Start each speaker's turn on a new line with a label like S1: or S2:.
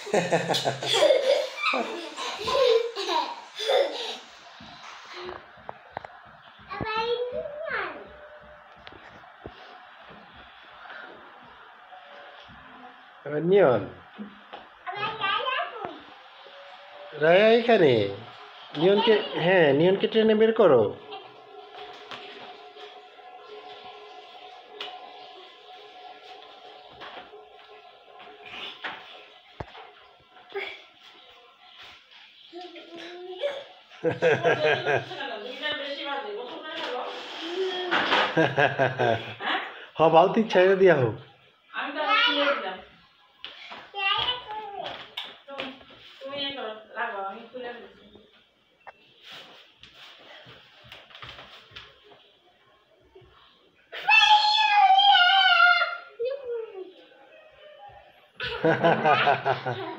S1: নিয়ন রায়া এখানে নিয়নকে, হ্যাঁ নিয়নকে ট্রেনে বের করো। হ বালতি ছেড়ে দিয়া হোক। Ha ha ha ha ha.